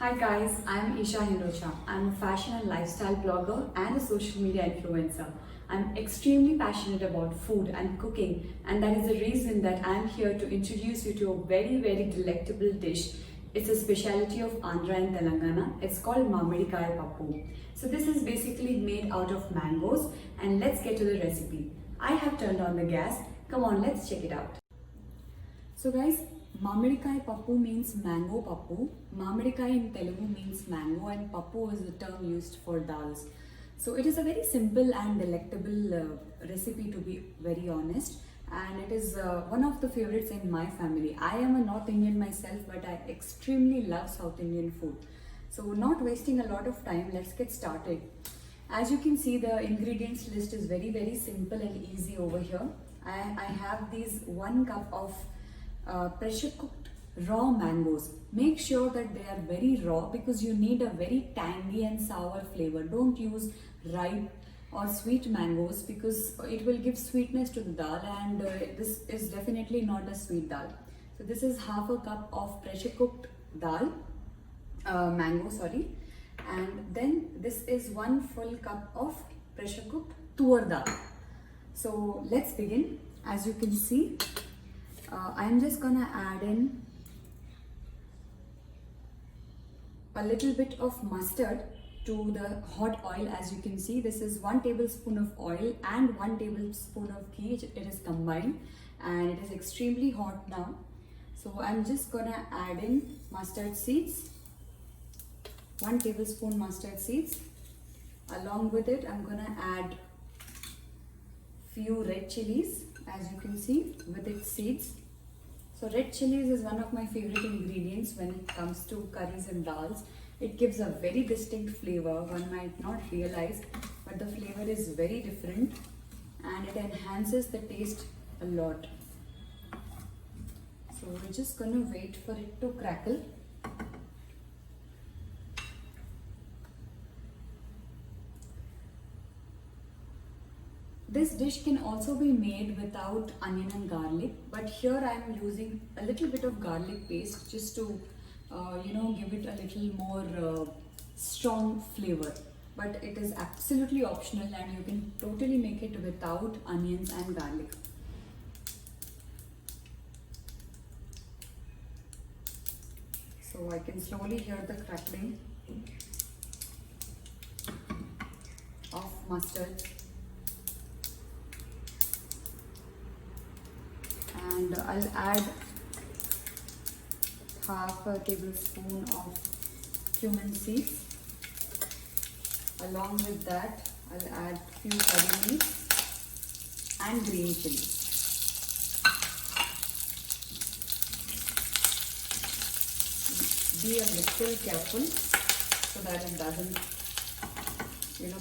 Hi guys, I'm Esha Hindocha. I'm a fashion and lifestyle blogger and a social media influencer. I'm extremely passionate about food and cooking, and that is the reason that I'm here to introduce you to a very delectable dish. It's a specialty of Andhra and Telangana. It's called Pappu. So this is basically made out of mangoes, and let's get to the recipe. I have turned on the gas. Come on, let's check it out. So guys, Mamadikai Pappu means mango pappu. Mamadikai in Telugu means mango, and pappu is the term used for dals. So it is a very simple and delectable recipe, to be very honest, and it is one of the favorites in my family. I am a North Indian myself, but I extremely love South Indian food. So not wasting a lot of time, let's get started. As you can see, the ingredients list is very simple and easy over here. I have these 1 cup of pressure cooked raw mangoes. Make sure that they are very raw because you need a very tangy and sour flavor. Don't use ripe or sweet mangoes because it will give sweetness to the dal, and this is definitely not a sweet dal. So this is half a cup of pressure cooked mango, and then this is 1 full cup of pressure cooked tur dal. So let's begin. As you can see, I'm just gonna add in a little bit of mustard to the hot oil. As you can see, this is 1 tablespoon of oil and 1 tablespoon of ghee. It is combined and it is extremely hot now. So I'm just gonna add in mustard seeds, 1 tablespoon mustard seeds. Along with it, I'm gonna add few red chilies, as you can see, with its seeds. So red chilies is one of my favorite ingredients when it comes to curries and dals. It gives a very distinct flavor. One might not realize, but the flavor is very different and it enhances the taste a lot. So we're just gonna wait for it to crackle. This dish can also be made without onion and garlic, but here I am using a little bit of garlic paste just to give it a little more strong flavor. But it is absolutely optional and you can totally make it without onions and garlic. So I can slowly hear the crackling of mustard. And I'll add half a tablespoon of cumin seeds. Along with that, I'll add few curry leaves and green chili. Be a little careful so that it doesn't,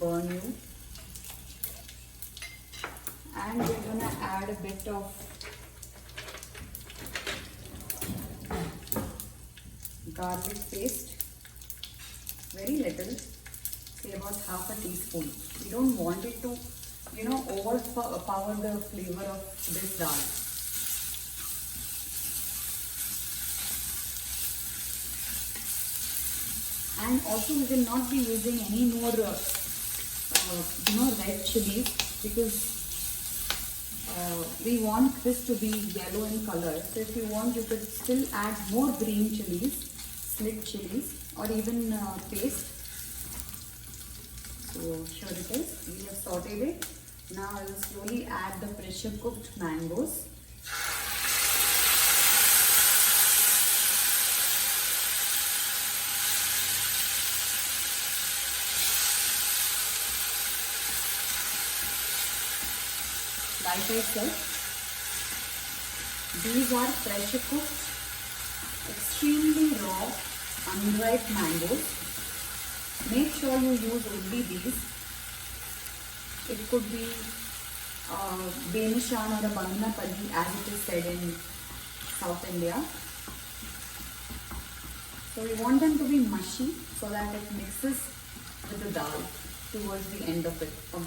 burn you. And we're gonna add a bit of garlic paste, very little, say about half a teaspoon. We don't want it to, overpower the flavor of this dal. And also we will not be using any more, red chilies because we want this to be yellow in color. So if you want, you could still add more green chilies, slit chilies, or even paste. So here it is. We have sautéed it. Now I will slowly add the pressure cooked mangoes. Like I said, these are pressure cooked, extremely raw, unripe mangoes. Make sure you use only these. It could be Garnish or a Banganapalli, as it is said in South India. So we want them to be mushy so that it mixes with the dal towards the end of the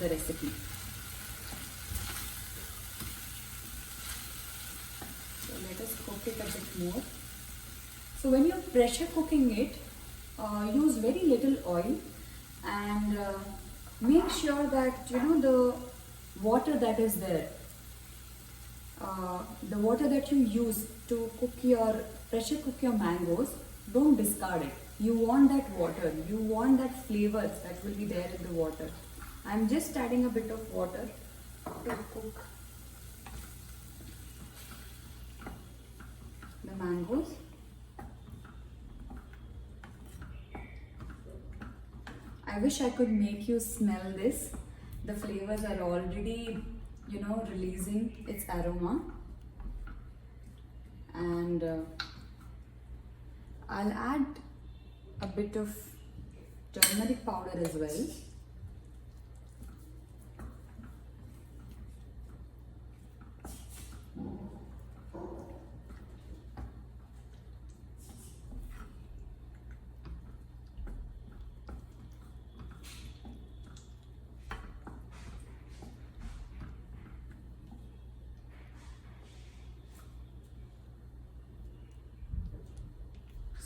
recipe. So let us cook it a bit more. So when you're pressure cooking it, use very little oil, and make sure that the water that is there, the water that you use to pressure cook your mangoes, don't discard it. You want that water, you want that flavors that will be there in the water. I'm just adding a bit of water to cook the mangoes. I wish I could make you smell this. The flavors are already, releasing its aroma. And I'll add a bit of turmeric powder as well.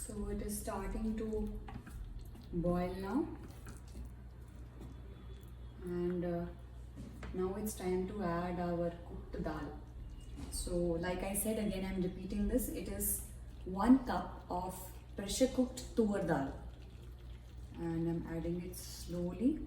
So it is starting to boil now, and now it's time to add our cooked dal. So like I said, again I'm repeating this, it is 1 cup of pressure cooked tur dal, and I'm adding it slowly.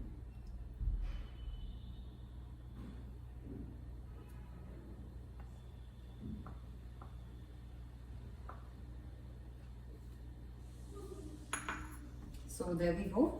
So there we go.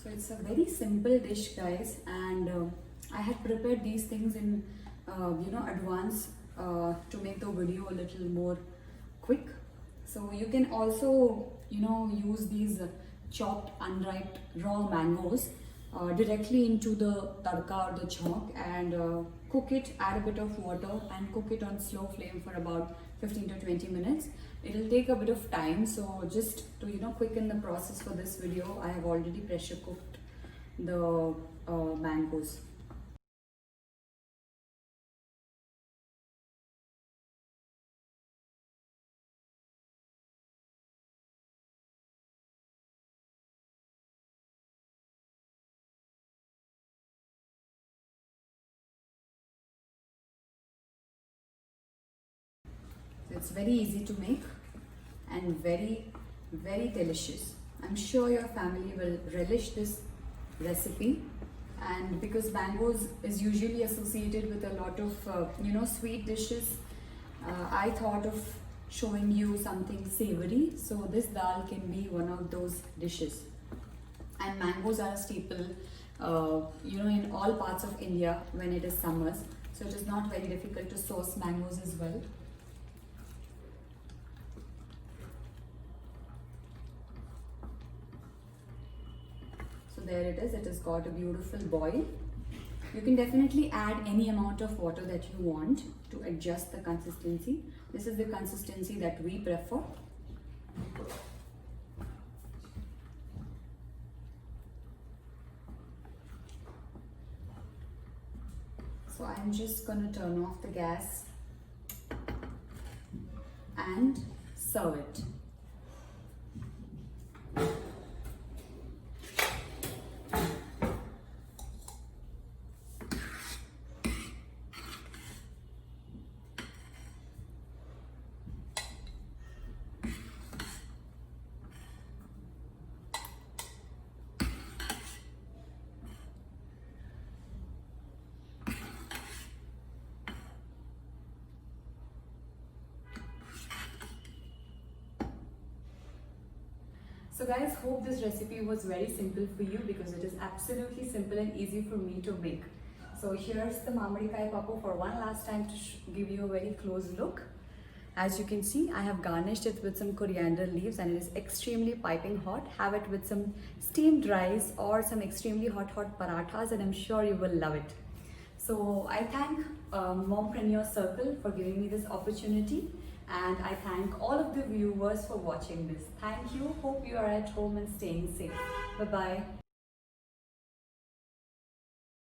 So it's a very simple dish, guys, and I had prepared these things in advance to make the video a little more quick. So you can also use these chopped unripe raw mangoes directly into the tadka or the chonk, and cook it, add a bit of water and cook it on slow flame for about 15 to 20 minutes. It'll take a bit of time, so just to quicken the process for this video, I have already pressure cooked the mangoes. It's very easy to make and very, very delicious. I'm sure your family will relish this recipe, and because mangoes is usually associated with a lot of sweet dishes, I thought of showing you something savory. So this dal can be one of those dishes. And mangoes are a staple in all parts of India when it is summers, so it is not very difficult to source mangoes as well. There it is, it has got a beautiful boil. You can definitely add any amount of water that you want to adjust the consistency. This is the consistency that we prefer. So I'm just going to turn off the gas and serve it. So guys, hope this recipe was very simple for you, because it is absolutely simple and easy for me to make. So here's the mamadikai pappu for one last time to give you a very close look. As you can see, I have garnished it with some coriander leaves and it is extremely piping hot. Have it with some steamed rice or some extremely hot parathas and I'm sure you will love it. So I thank Mompreneur Circle for giving me this opportunity and I thank all of the viewers for watching this. Thank you. Hope you are at home and staying safe. Bye-bye.